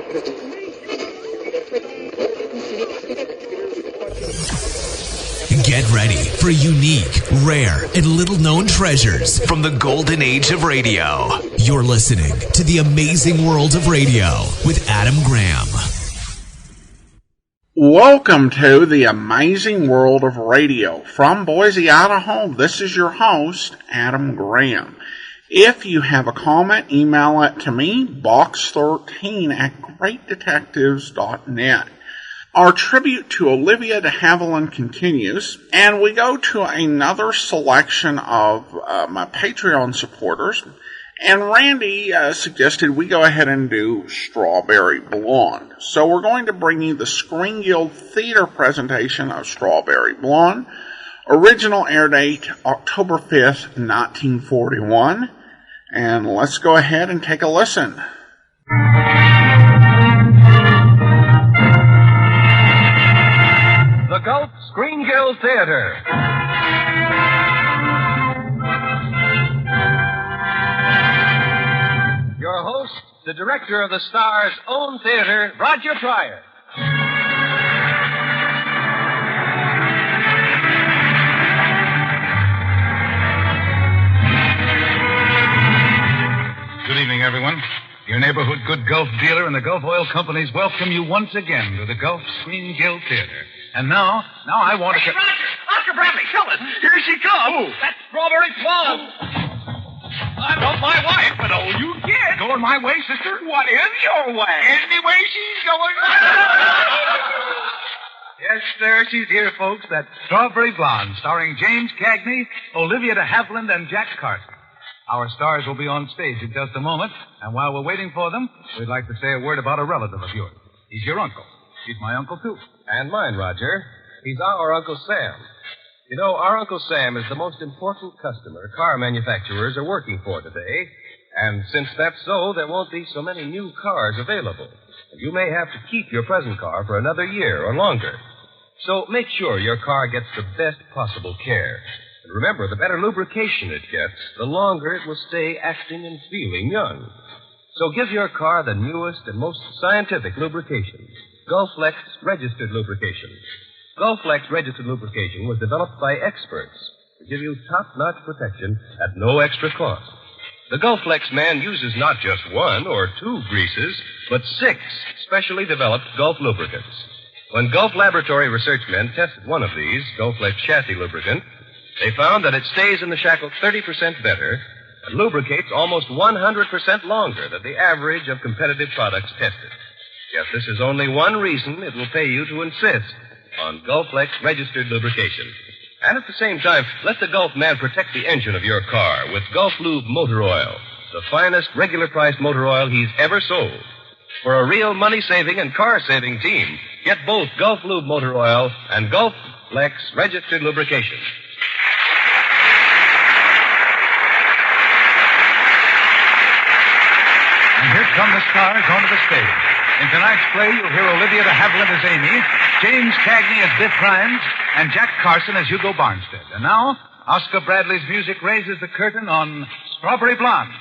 Get ready for unique, rare, and little-known treasures from the golden age of radio. You're listening to The Amazing World of Radio with Adam Graham. Welcome to The Amazing World of Radio. From Boise, Idaho, this is your host, Adam Graham. If you have a comment, email it to me, box13@greatdetectives.net. Our tribute to Olivia De Havilland continues, and we go to another selection of my Patreon supporters. And Randy suggested we go ahead and do Strawberry Blonde. So we're going to bring you the Screen Guild Theater presentation of Strawberry Blonde. Original air date, October 5th, 1941. And let's go ahead and take a listen. The Gulf Screen Guild Theater. Your host, the director of the Star's own theater, Roger Pryor. Good evening, everyone. Your neighborhood good Gulf dealer and the Gulf Oil Companies welcome you once again to the Gulf Screen Guild Theater. And now I want to... Hey, Roger! Oscar Bradley, Sheldon! Here she comes! That's Strawberry Blonde! I love my wife, but oh, you kid! Going my way, sister? What is your way? Any way she's going. Yes, sir, she's here, folks. That Strawberry Blonde, starring James Cagney, Olivia De Havilland, and Jack Carson. Our stars will be on stage in just a moment, and while we're waiting for them, we'd like to say a word about a relative of yours. He's your uncle. He's my uncle, too. And mine, Roger. He's our Uncle Sam. You know, our Uncle Sam is the most important customer car manufacturers are working for today. And since that's so, there won't be so many new cars available. And you may have to keep your present car for another year or longer. So make sure your car gets the best possible care. And remember, the better lubrication it gets, the longer it will stay acting and feeling young. So give your car the newest and most scientific lubrication. Gulflex Registered Lubrication. Gulflex Registered Lubrication was developed by experts to give you top-notch protection at no extra cost. The Gulflex man uses not just one or two greases, but 6 specially developed Gulf lubricants. When Gulf Laboratory research men tested one of these, Gulflex chassis lubricant, they found that it stays in the shackle 30% better and lubricates almost 100% longer than the average of competitive products tested. Yes, this is only one reason it will pay you to insist on Gulflex Registered Lubrication. And at the same time, let the Gulf man protect the engine of your car with Gulf Lube Motor Oil, the finest regular-priced motor oil he's ever sold. For a real money-saving and car-saving team, get both Gulf Lube Motor Oil and Gulflex Registered Lubrication. And here come the stars onto the stage. In tonight's play, you'll hear Olivia De Havilland as Amy, James Cagney as Biff Rhymes, and Jack Carson as Hugo Barnstead. And now, Oscar Bradley's music raises the curtain on Strawberry Blonde.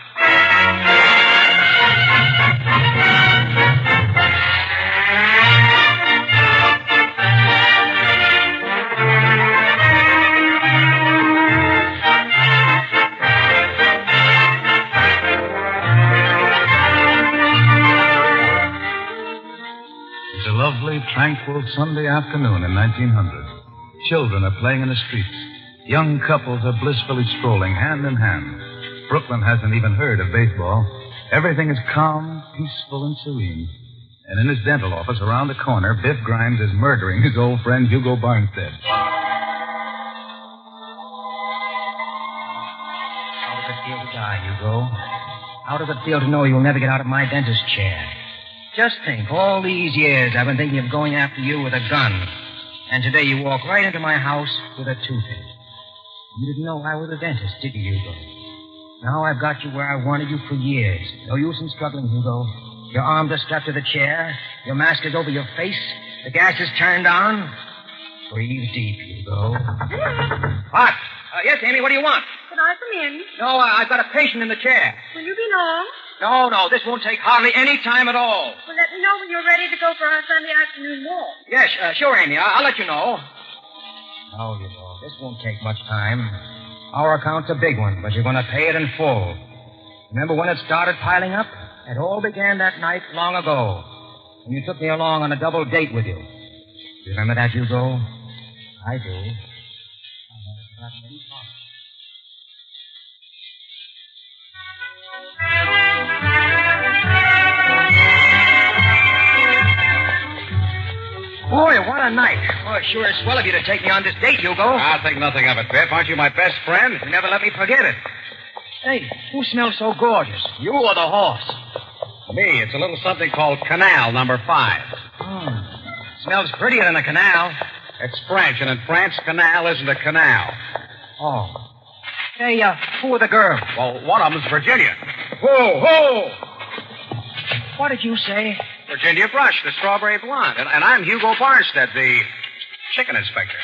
It's a lovely, tranquil Sunday afternoon in 1900. Children are playing in the streets. Young couples are blissfully strolling hand in hand. Brooklyn hasn't even heard of baseball. Everything is calm, peaceful, and serene. And in his dental office around the corner, Biff Grimes is murdering his old friend Hugo Barnstead. How does it feel to die, Hugo? How does it feel to know you'll never get out of my dentist chair? Just think, all these years I've been thinking of going after you with a gun. And today you walk right into my house with a toothache. You didn't know I was a dentist, did you, Hugo? Now I've got you where I wanted you for years. No use in struggling, Hugo. Your arms are strapped to the chair. Your mask is over your face. The gas is turned on. Breathe deep, Hugo. What? Yes, Amy, what do you want? Can I come in? No, I've got a patient in the chair. Will you be long? No, this won't take hardly any time at all. Well, let me know when you're ready to go for our Sunday afternoon walk. Yes, sure, Amy. I'll let you know. Oh, you know, this won't take much time. Our account's a big one, but you're going to pay it in full. Remember when it started piling up? It all began that night long ago, when you took me along on a double date with you. You remember that, Hugo? I do. Boy, what a night. Well, it sure is swell of you to take me on this date, Hugo. I'll think nothing of it, Biff. Aren't you my best friend? You never let me forget it. Hey, who smells so gorgeous? You or the horse? Me. It's a little something called Canal number 5. Smells prettier than a canal. It's French, and in France, canal isn't a canal. Oh. Hey, who are the girls? Well, one of them's Virginia. Whoa! What did you say? Virginia Brush, the strawberry blonde. And I'm Hugo Barnstead, the chicken inspector.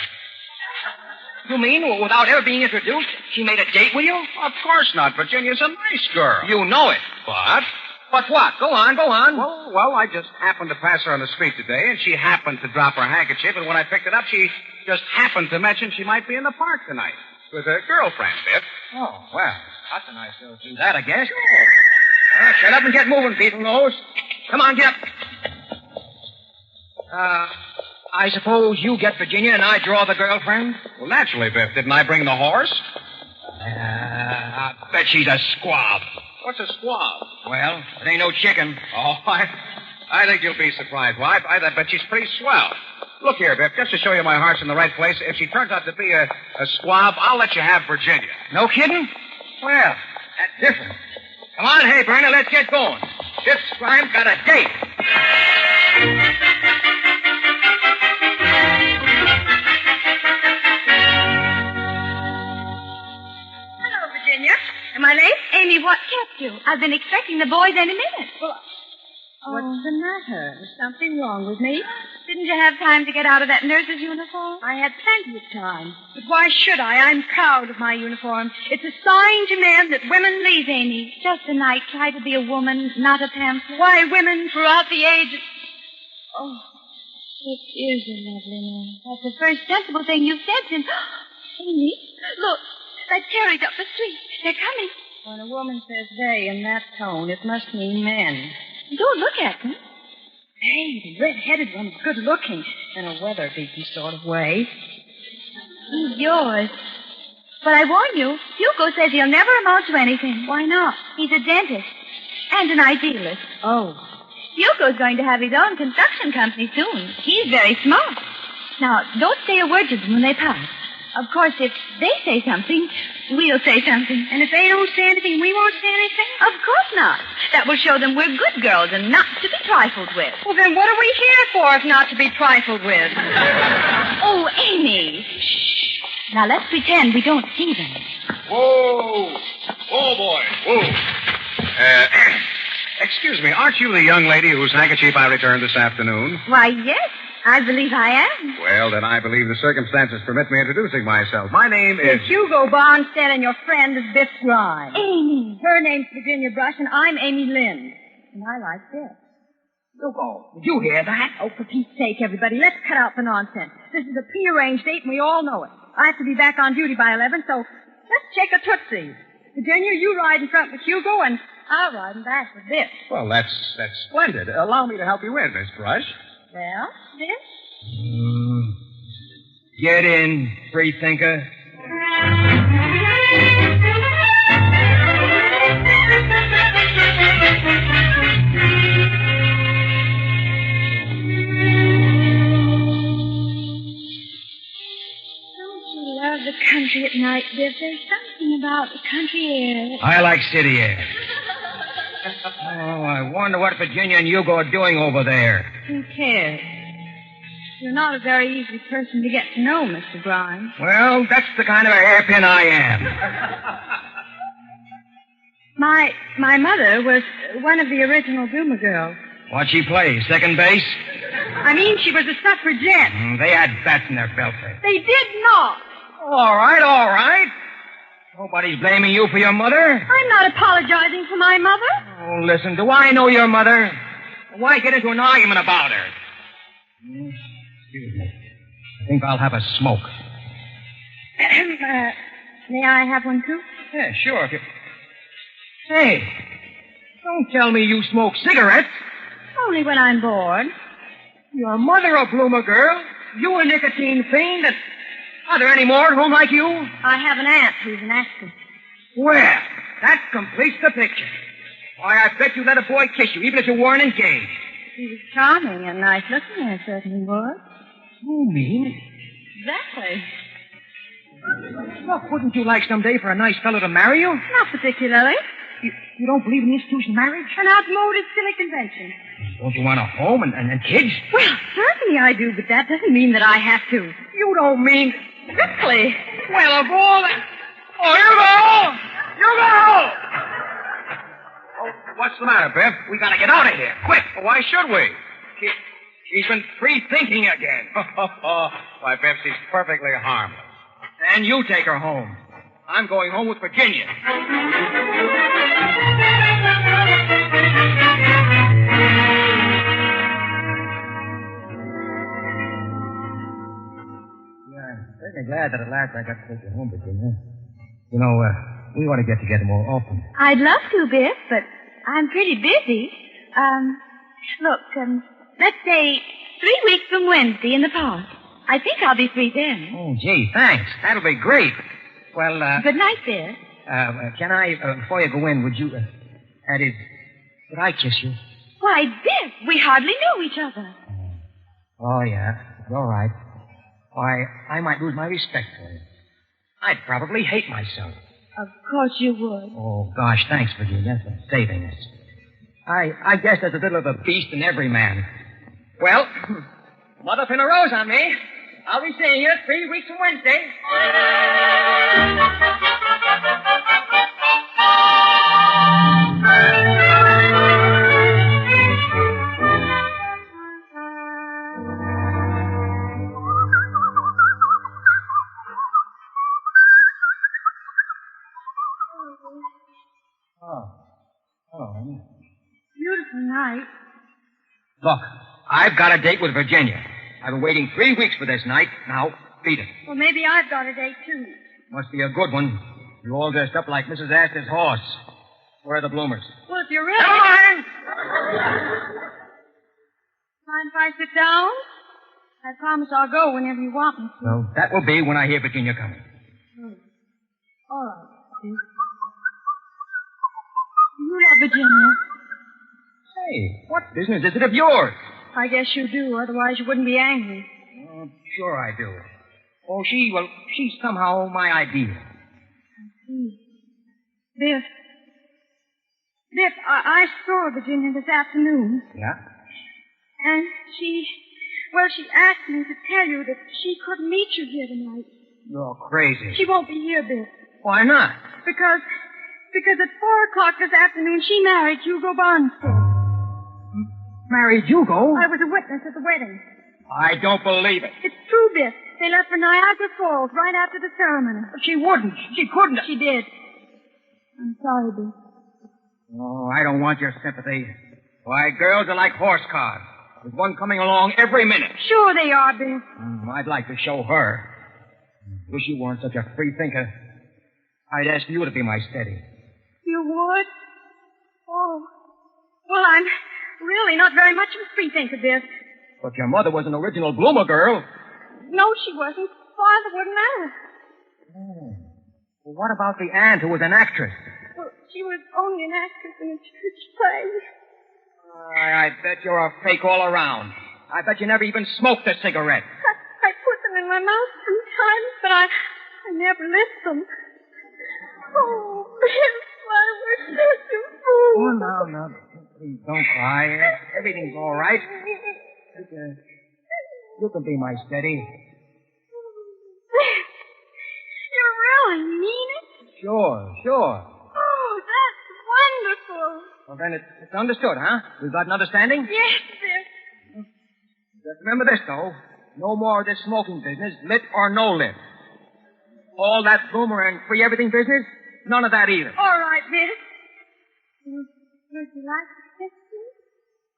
You mean without ever being introduced, she made a date with you? Of course not. Virginia's a nice girl. You know it. But? But what? Go on. Well, I just happened to pass her on the street today, and she happened to drop her handkerchief, and when I picked it up, she just happened to mention she might be in the park tonight with her girlfriend, Biff. Oh, well, that's a nice girl to do that, I guess. Shut up and get moving, Beetlenose. Come on, get up. I suppose you get Virginia and I draw the girlfriend? Well, naturally, Biff. Didn't I bring the horse? I bet she's a squab. What's a squab? Well, it ain't no chicken. Oh, I think you'll be surprised. Well, I bet she's pretty swell. Look here, Biff, just to show you my heart's in the right place, if she turns out to be a squab, I'll let you have Virginia. No kidding? Well, that's different. Come on, hey, Bernie, let's get going. This Grime's got a date. Hello, Virginia. Am I late? Amy, what kept you? I've been expecting the boys any minute. Well, what's the matter? Is something wrong with me? Didn't you have time to get out of that nurse's uniform? I had plenty of time. But why should I? I'm proud of my uniform. It's a sign to men that women leave, Amy. Just tonight, try to be a woman, not a pamphlet. Why, women throughout the ages... Oh, it is a lovely name. That's the first sensible thing you've said since... Amy, look. That carriage up the street. They're coming. When a woman says they in that tone, it must mean men. Don't look at them. Hey, the red-headed one's good-looking in a weather-beaten sort of way. He's yours. But I warn you, Hugo says he'll never amount to anything. Why not? He's a dentist and an idealist. Oh. Hugo's going to have his own construction company soon. He's very smart. Now, don't say a word to them when they pass. Of course, if they say something, we'll say something. And if they don't say anything, we won't say anything? Of course not. That will show them we're good girls and not to be trifled with. Well, then what are we here for if not to be trifled with? Oh, Amy. Shh. Now, let's pretend we don't see them. Whoa! Whoa, boy. Whoa. Excuse me, aren't you the young lady whose handkerchief I returned this afternoon? Why, yes. I believe I am. Well, then I believe the circumstances permit me introducing myself. My name is... Hugo Barnstead, and your friend is Biff Grimes. Amy. Her name's Virginia Brush, and I'm Amy Lynn. And I like Biff. Hugo, did you hear that? Oh, for Pete's sake, everybody, let's cut out the nonsense. This is a prearranged date, and we all know it. I have to be back on duty by 11, so let's check a tootsie. Virginia, you ride in front with Hugo, and I'll ride in back with Biff. Well, that's splendid. Allow me to help you in, Miss Brush. Well, Biff? Get in, free thinker. Love the country at night, Biff. There's something about the country air. I like city air. Oh, I wonder what Virginia and Hugo are doing over there. Who cares? You're not a very easy person to get to know, Mr. Grimes. Well, that's the kind of a hairpin I am. My mother was one of the original Duma girls. What'd she play, second base? I mean, she was a suffragette. They had bats in their belfry. They did not. All right. Nobody's blaming you for your mother. I'm not apologizing for my mother. Oh, listen, do I know your mother? Why get into an argument about her? Excuse me. I think I'll have a smoke. May I have one, too? Yeah, sure. Hey, don't tell me you smoke cigarettes. Only when I'm bored. Your mother a bloomer girl. You a nicotine fiend. And are there any more at home like you? I have an aunt who's an actress. Well, that completes the picture. Why, I bet you let a boy kiss you, even if you weren't engaged. He was charming and nice looking, I certainly was. You mean? Exactly. Look, wouldn't you like someday for a nice fellow to marry you? Not particularly. You don't believe in the institution of marriage? An outmoded, silly convention. Don't you want a home and kids? Well, certainly I do, but that doesn't mean that I have to. You don't mean... Strictly. Well, of all that... Oh, you go! You go! Oh, what's the matter, Biff? We gotta get out of here, quick. Well, why should we? She's been free-thinking again. Why, Biff, she's perfectly harmless. And you take her home. I'm going home with Virginia. I'm certainly glad that at last I got to take you home, Virginia. You know, we ought to get together more often. I'd love to, Biff, but I'm pretty busy. Look, let's say 3 weeks from Wednesday in the park. I think I'll be free then. Oh, gee, thanks. That'll be great. Well, Good night, Biff. Can I, before you go in, would you, that is, would I kiss you? Why, Biff, we hardly know each other. Oh, yeah. All right. Why, I might lose my respect for you. I'd probably hate myself. Of course you would. Oh, gosh, thanks, Virginia, for saving us. I guess there's a little of a beast in every man. Well, mother pin a rose on me. I'll be seeing you 3 weeks from Wednesday. Beautiful night. Look, I've got a date with Virginia. I've been waiting 3 weeks for this night. Now, beat it. Well, maybe I've got a date, too. Must be a good one. You all dressed up like Mrs. Astor's horse. Where are the bloomers? Well, if you're ready... Never mind! Mind if I sit down? I promise I'll go whenever you want me to. Well, that will be when I hear Virginia coming. All right. You love Virginia. Hey, what business is it of yours? I guess you do, otherwise you wouldn't be angry. Oh, sure I do. Oh, she's somehow my ideal. Biff, I saw Virginia this afternoon. Yeah? And she asked me to tell you that she couldn't meet you here tonight. You're crazy. She won't be here, Biff. Why not? Because at 4:00 this afternoon, she married Hugo Barnstead. Married Hugo? I was a witness at the wedding. I don't believe it. It's true, Biff. They left for Niagara Falls right after the ceremony. She wouldn't. She couldn't. She did. I'm sorry, Biff. Oh, I don't want your sympathy. Why, girls are like horse cars. There's one coming along every minute. Sure they are, Biff. I'd like to show her. Wish you weren't such a free thinker. I'd ask you to be my steady. You would? Oh. Well, I'm really not very much of a free thinker, Biff. But your mother was an original bloomer girl. No, she wasn't. Father wouldn't matter. Oh. Well, what about the aunt who was an actress? Well, she was only an actress in a church play. I bet you're a fake all around. I bet you never even smoked a cigarette. I put them in my mouth sometimes, but I never lit them. Oh, Biff, I was such a fool. Oh, no. Please don't cry. Everything's all right. You can be my steady. You really mean it? Sure. Oh, that's wonderful. Well, then it's understood, huh? We've got an understanding? Yes, Biff. Just remember this, though. No more of this smoking business, lit or no lit. All that boomer and free everything business? None of that either. All right, miss. Would you like to kiss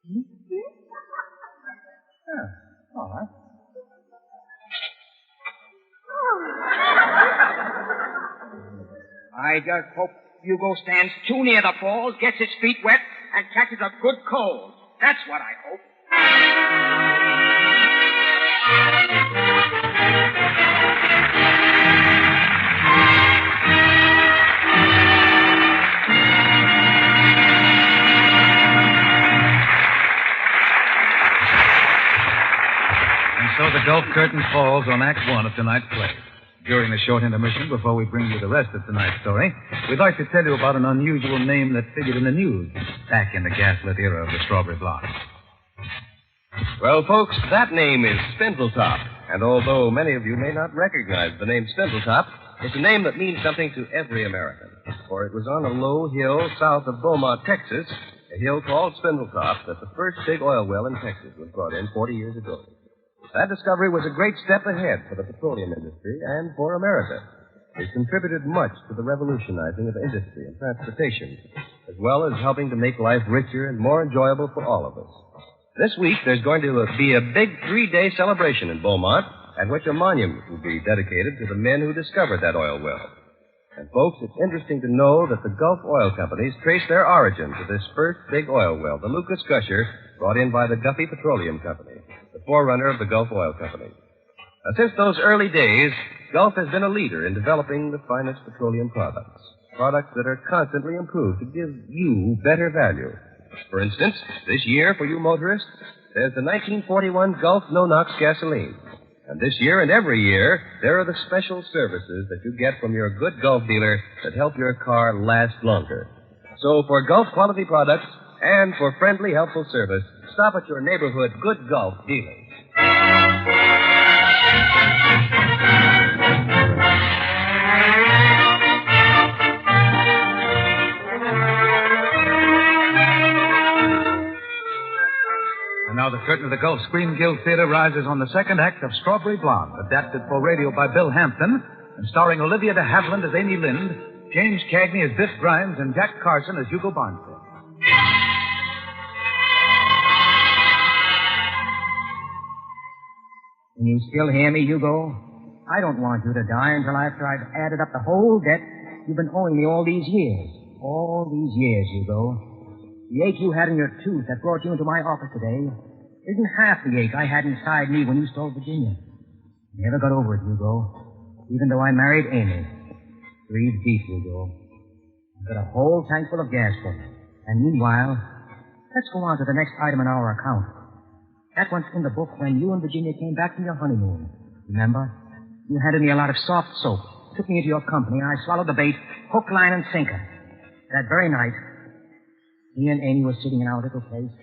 me? Yeah, all right. I just hope Hugo stands too near the falls, gets his feet wet, and catches a good cold. That's what I hope. And so the Gulf curtain falls on Act One of tonight's play. During the short intermission, before we bring you the rest of tonight's story, we'd like to tell you about an unusual name that figured in the news back in the gaslit era of the Strawberry Blonde. Well, folks, that name is Spindletop. And although many of you may not recognize the name Spindletop, it's a name that means something to every American. For it was on a low hill south of Beaumont, Texas, a hill called Spindletop, that the first big oil well in Texas was brought in 40 years ago. That discovery was a great step ahead for the petroleum industry and for America. It contributed much to the revolutionizing of industry and transportation, as well as helping to make life richer and more enjoyable for all of us. This week, there's going to be a big 3-day celebration in Beaumont, at which a monument will be dedicated to the men who discovered that oil well. And, folks, it's interesting to know that the Gulf oil companies trace their origin to this first big oil well, the Lucas Gusher, brought in by the Guffey Petroleum Company, the forerunner of the Gulf Oil Company. Now, since those early days, Gulf has been a leader in developing the finest petroleum products that are constantly improved to give you better value. For instance, this year, for you motorists, there's the 1941 Gulf No-Nox gasoline. And this year and every year, there are the special services that you get from your good Gulf dealer that help your car last longer. So for Gulf quality products and for friendly, helpful service, stop at your neighborhood good Gulf dealers. And now the curtain of the Gulf Screen Guild Theater rises on the second act of Strawberry Blonde, adapted for radio by Bill Hampton, and starring Olivia De Havilland as Amy Lind, James Cagney as Biff Grimes, and Jack Carson as Hugo Bonstead. Can you still hear me, Hugo? I don't want you to die until after I've added up the whole debt you've been owing me all these years. All these years, Hugo. The ache you had in your tooth that brought you into my office today isn't half the ache I had inside me when you stole Virginia. Never got over it, Hugo. Even though I married Amy. Breathe deep, Hugo. I've got a whole tank full of gas for you. And meanwhile, let's go on to the next item in our account. That one's in the book when you and Virginia came back from your honeymoon. Remember? You handed me a lot of soft soap, took me into your company, and I swallowed the bait, hook, line, and sinker. That very night, he and Amy were sitting in our little place.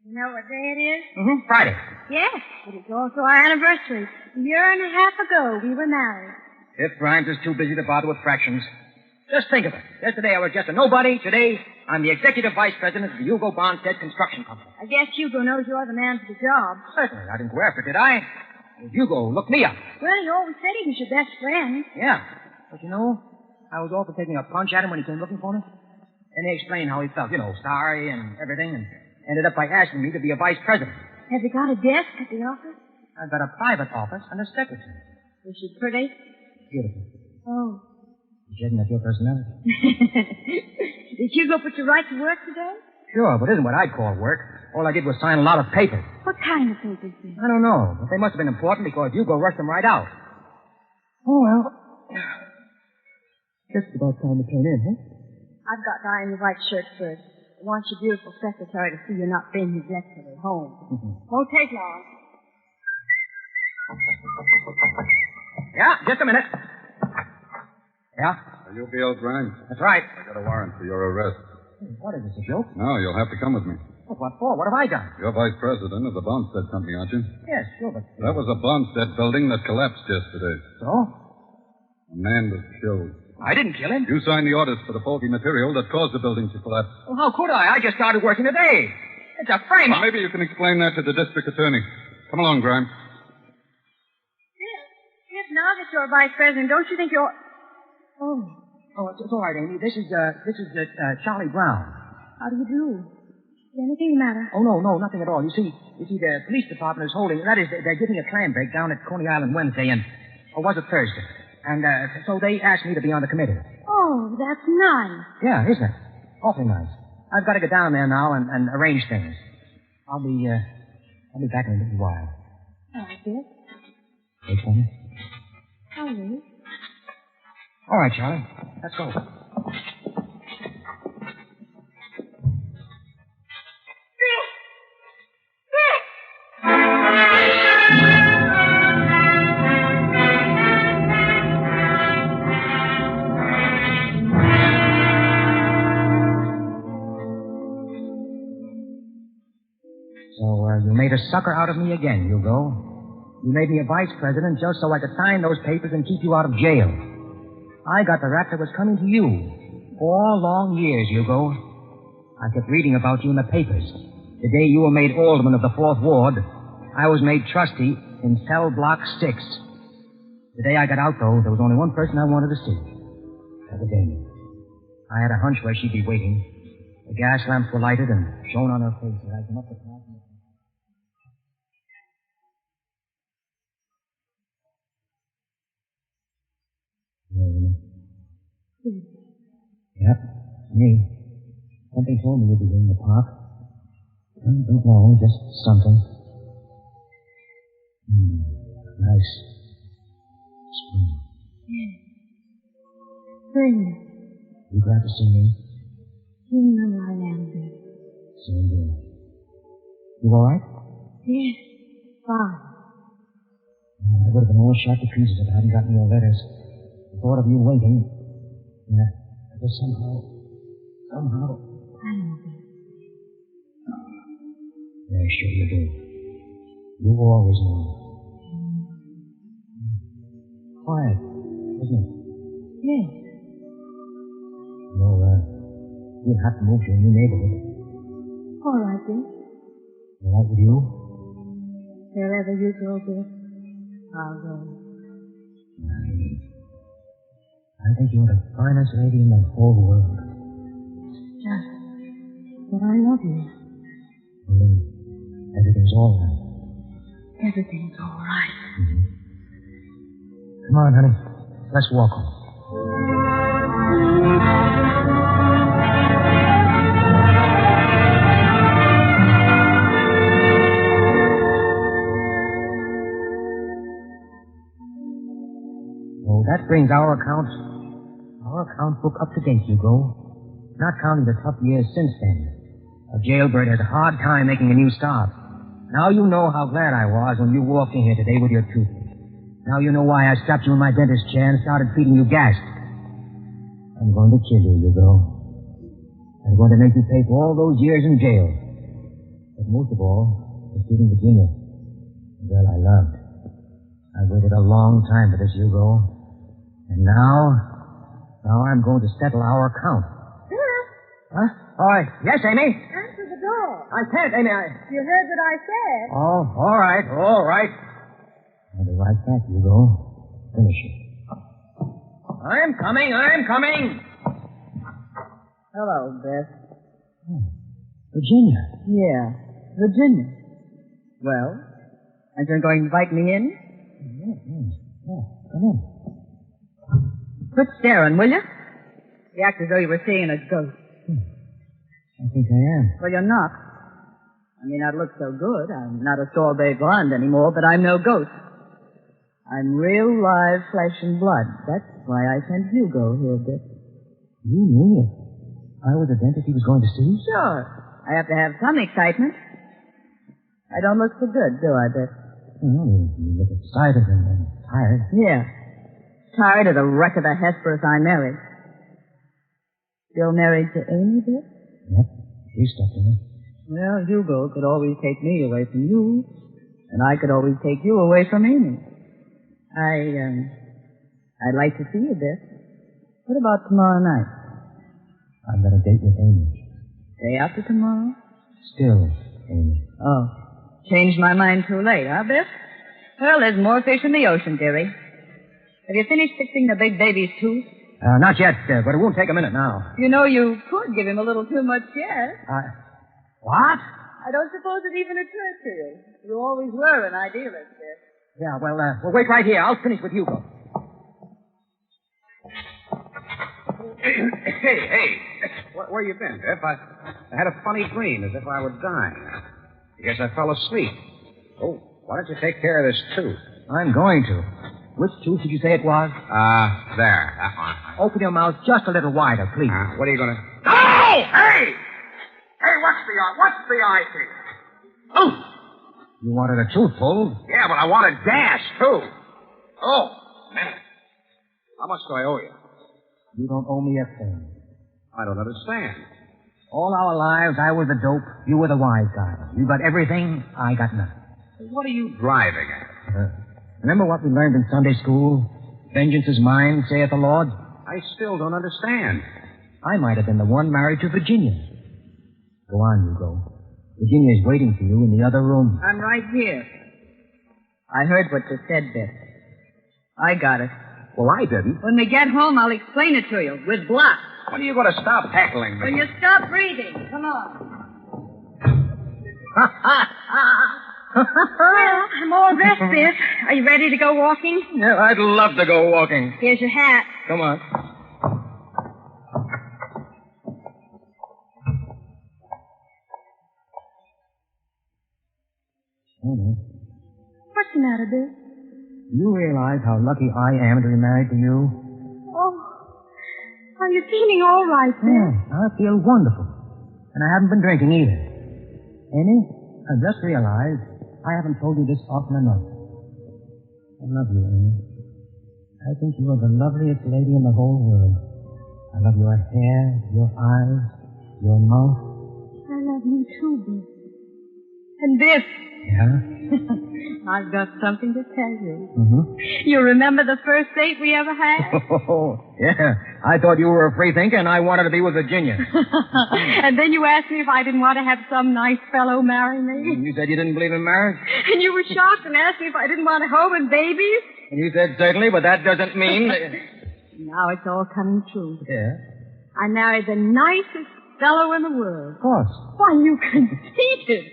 You know what day it is? Mm-hmm, Friday. Yes, but it's also our anniversary. A year and a half ago, we were married. Biff Grimes is too busy to bother with fractions. Just think of it. Yesterday I was just a nobody. Today, I'm the executive vice president of the Hugo Bonstead Construction Company. I guess Hugo knows you're the man for the job. Certainly. I didn't go after it, did I? Hugo looked me up. Well, you always said he was your best friend. Yeah. But you know, I was all for taking a punch at him when he came looking for me. And he explained how he felt, sorry and everything, and ended up by asking me to be a vice president. Has he got a desk at the office? I've got a private office and a secretary. Is she pretty? Beautiful. Oh. Judging at your personality. Did Hugo put you right to work today? Sure, but it isn't what I'd call work. All I did was sign a lot of papers. What kind of papers, then? I don't know, but they must have been important because Hugo rushed them right out. Oh, well. Just about time to turn in, huh? I've got to iron your white shirt first. I want your beautiful secretary to see you're not being neglected at home. Won't take long. Yeah, just a minute. Yeah? Are you Bill Grimes? That's right. I got a warrant for your arrest. What is this, a joke? No, you'll have to come with me. What for? What have I done? You're vice president of the Bonstead Company, aren't you? Yes, sure, but... That was a Bonstead building that collapsed yesterday. So? A man was killed. I didn't kill him. You signed the orders for the faulty material that caused the building to collapse. Well, how could I? I just started working today. It's a frame-up. Well, maybe you can explain that to the district attorney. Come along, Grimes. Yes, now that you're vice president, don't you think you're... Oh, it's all right, Amy. This is Charlie Brown. How do you do? Is anything the matter? Oh, no, nothing at all. You see, the police department is holding... That is, they're giving a clam bake down at Coney Island Wednesday, or was it Thursday? And so they asked me to be on the committee. Oh, that's nice. Yeah, isn't it? Awfully nice. I've got to get down there now and arrange things. I'll be back in a little while. All right, dear. Wait for me. I'll wait. All right, Charlie. Let's go. So, you made a sucker out of me again, Hugo. You made me a vice president just so I could sign those papers and keep you out of jail. I got the rap that was coming to you. 4 long years, Hugo. I kept reading about you in the papers. The day you were made alderman of the 4th Ward, I was made trustee in cell block 6. The day I got out, though, there was only one person I wanted to see. That was Amy. I had a hunch where she'd be waiting. The gas lamps were lighted and shone on her face as I came up the path. Yep, me. Something told me you'd be in the park. I don't know, just something. Nice. Spring. Yes. Spring. You glad to see me? You know I am, dear. Same here. You all right? Yes, fine. I would have been all shot to pieces if I hadn't gotten your letters. The thought of you waiting. Yeah, but somehow. I know, dear. Yeah, sure you do. You always know. Quiet, isn't it? Yes. You'll have to move to a new neighborhood. All right, dear. All right with you? Wherever you go, dear, I'll go. I think you're the finest lady in the whole world. Just that I love you. And then everything's all right. Everything's all right. Mm-hmm. Come on, honey. Let's walk home. Oh, that brings our account book up to date, Hugo. Not counting the tough years since then. A jailbird has a hard time making a new start. Now you know how glad I was when you walked in here today with your toothpick. Now you know why I strapped you in my dentist chair and started feeding you gas. I'm going to kill you, Hugo. I'm going to make you pay for all those years in jail. But most of all, for stealing Virginia. The girl I loved. I waited a long time for this, Hugo. And now I'm going to settle our account. Huh? Oh, yes, Amy? Answer the door. I can't, Amy. You heard what I said. Oh, all right. I'll be right back, Hugo. Finish it. I'm coming. Hello, Beth. Oh, Virginia. Yeah, Virginia. Well, aren't you going to invite me in? Yeah, come in. Quit staring, will you? You act as though you were seeing a ghost. I think I am. Well, you're not. I may not look so good. I'm not a sorbet blonde anymore, but I'm no ghost. I'm real live flesh and blood. That's why I sent Hugo here, Dick. You knew it. I was the dentist he was going to see? Sure. I have to have some excitement. I don't look so good, do I, Dick? Well, you look excited and tired. Yeah. Tired of the wreck of the Hesperus I married. Still married to Amy, Dick? Yep. She stuck to me. Well, Hugo could always take me away from you, and I could always take you away from Amy. I'd like to see you, Dick. What about tomorrow night? I've got a date with Amy. Day after tomorrow? Still, Amy. Oh. Changed my mind too late, huh, Biff? Well, there's more fish in the ocean, dearie. Have you finished fixing the big baby's tooth? Not yet, but it won't take a minute now. You know, you could give him a little too much gas. What? I don't suppose it even occurred to you. You always were an idealist, Biff. Yeah, well, we'll wait right here. I'll finish with Hugo. Hey. Where you been, Biff? I had a funny dream, as if I were dying. I guess I fell asleep. Oh, why don't you take care of this tooth? I'm going to. Which tooth did you say it was? There. That one. Open your mouth just a little wider, please. What are you going to... Oh! Hey! Hey, what's the idea? Oh! You wanted a tooth pulled? Yeah, but I wanted gas, too. Oh, man. How much do I owe you? You don't owe me a thing. I don't understand. All our lives, I was the dope. You were the wise guy. You got everything. I got nothing. What are you driving at? Remember what we learned in Sunday school? Vengeance is mine, saith the Lord. I still don't understand. I might have been the one married to Virginia. Go on, Hugo. Virginia's waiting for you in the other room. I'm right here. I heard what you said, Biff. I got it. Well, I didn't. When we get home, I'll explain it to you, with blocks. When are you going to stop heckling me? When you stop breathing. Come on. Well, I'm all dressed, Biff. Are you ready to go walking? Yeah, I'd love to go walking. Here's your hat. Come on. What's the matter, Biff? You realize how lucky I am to be married to you? Oh, are you feeling all right, Biff? Yeah, I feel wonderful. And I haven't been drinking either. Amy, I just realized I haven't told you this often enough. I love you, Amy. I think you are the loveliest lady in the whole world. I love your hair, your eyes, your mouth. I love you too, Biff. And Biff. Yeah? I've got something to tell you. Mm-hmm. You remember the first date we ever had? Oh, yeah. I thought you were a free thinker and I wanted to be with Virginia. And then you asked me if I didn't want to have some nice fellow marry me. You said you didn't believe in marriage? And you were shocked and asked me if I didn't want a home and babies. And you said certainly, but that doesn't mean... Now it's all coming true. Yeah? I married the nicest fellow in the world. Of course. Why, you conceited.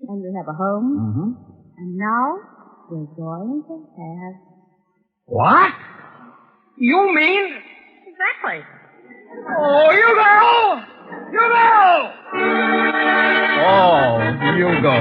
And we have a home. Mm-hmm. And now we're going to have... What? You mean... Exactly. Oh, Hugo! Hugo! Oh, Hugo.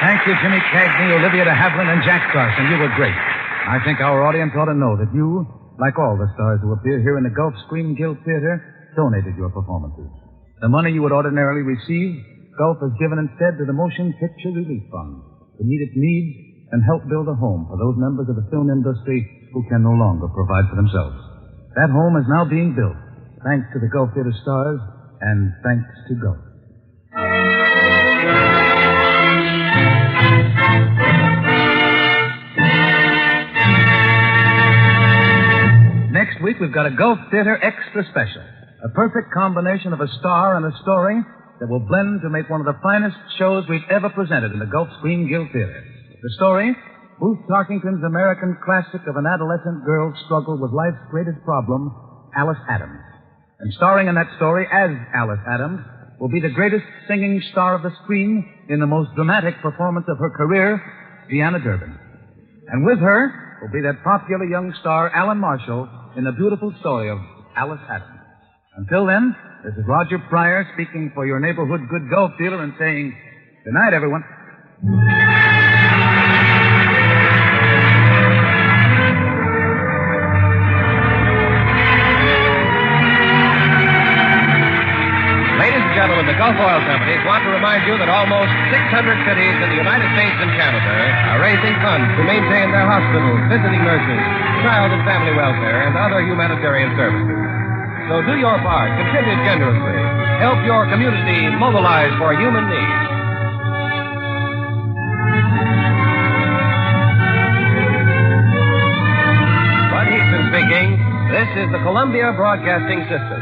Thank you, Jimmy Cagney, Olivia De Havilland, and Jack Carson. You were great. I think our audience ought to know that you, like all the stars who appear here in the Gulf Screen Guild Theater, donated your performances. The money you would ordinarily receive, Gulf has given instead to the Motion Picture Relief Fund to meet its needs and help build a home for those members of the film industry who can no longer provide for themselves. That home is now being built, thanks to the Gulf Theater stars and thanks to Gulf. Next week, we've got a Gulf Theater Extra Special. A perfect combination of a star and a story that will blend to make one of the finest shows we've ever presented in the Gulf Screen Guild Theater. The story, Booth Tarkington's American classic of an adolescent girl's struggle with life's greatest problem, Alice Adams. And starring in that story as Alice Adams will be the greatest singing star of the screen in the most dramatic performance of her career, Deanna Durbin. And with her will be that popular young star, Alan Marshall, in the beautiful story of Alice Adams. Until then, this is Roger Pryor speaking for your neighborhood good Gulf dealer and saying, good night, everyone. Ladies and gentlemen, the Gulf Oil Companies want to remind you that almost 600 cities in the United States and Canada are raising funds to maintain their hospitals, visiting nurses, child and family welfare, and other humanitarian services. So do your part. Contribute generously. Help your community mobilize for human needs. is the Columbia Broadcasting System.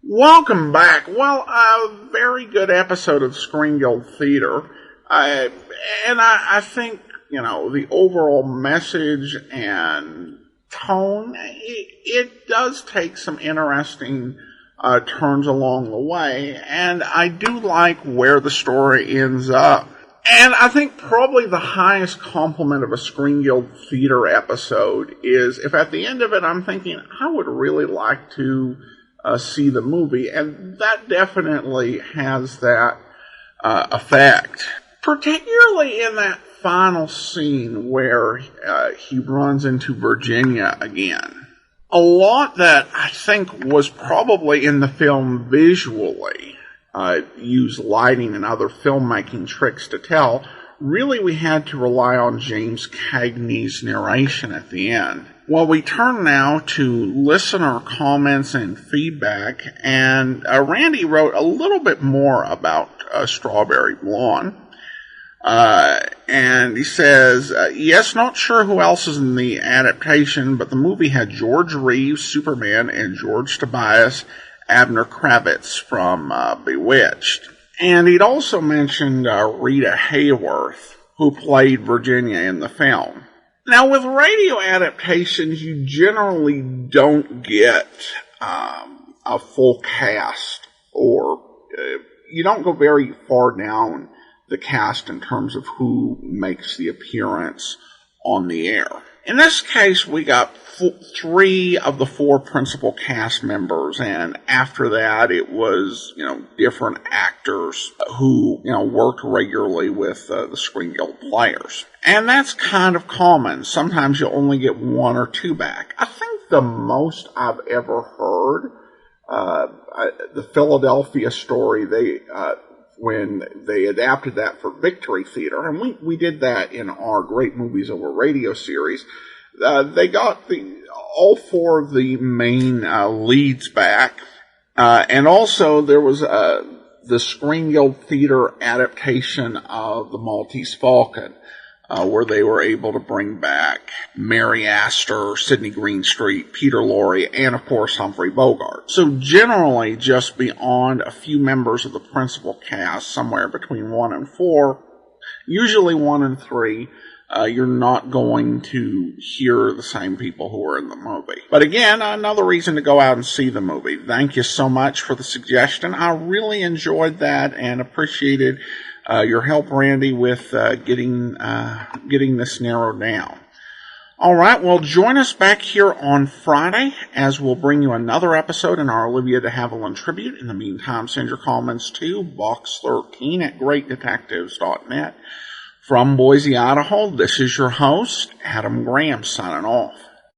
Welcome back. Well, a very good episode of Screen Guild Theater. I think, the overall message and tone, it does take some interesting turns along the way, and I do like where the story ends up. And I think probably the highest compliment of a Screen Guild Theater episode is if at the end of it I'm thinking, I would really like to see the movie, and that definitely has that effect. Particularly in that final scene where he runs into Virginia again. A lot that I think was probably in the film visually used lighting and other filmmaking tricks to tell. Really, we had to rely on James Cagney's narration at the end. Well, we turn now to listener comments and feedback, and Randy wrote a little bit more about Strawberry Blonde. And he says, yes, not sure who else is in the adaptation, but the movie had George Reeves, Superman, and George Tobias, Abner Kravitz from Bewitched. And he'd also mentioned Rita Hayworth, who played Virginia in the film. Now, with radio adaptations, you generally don't get a full cast, or you don't go very far down the cast in terms of who makes the appearance on the air. In this case, we got 3 of the 4 principal cast members, and after that, it was, different actors who, worked regularly with the Screen Guild players. And that's kind of common. Sometimes you'll only get 1 or 2 back. I think the most I've ever heard, the Philadelphia story, when they adapted that for Victory Theater, and we did that in our Great Movies Over Radio series, they got all 4 of the main leads back, and also there was the Screen Guild Theater adaptation of the Maltese Falcon, where they were able to bring back Mary Astor, Sidney Greenstreet, Peter Lorre, and of course Humphrey Bogart. So generally, just beyond a few members of the principal cast, somewhere between 1 and 4, usually 1 and 3, you're not going to hear the same people who are in the movie. But again, another reason to go out and see the movie. Thank you so much for the suggestion. I really enjoyed that and appreciated your help, Randy, with getting this narrowed down. All right, well, join us back here on Friday as we'll bring you another episode in our Olivia De Havilland tribute. In the meantime, send your comments to box13@greatdetectives.net. From Boise, Idaho, this is your host, Adam Graham, signing off.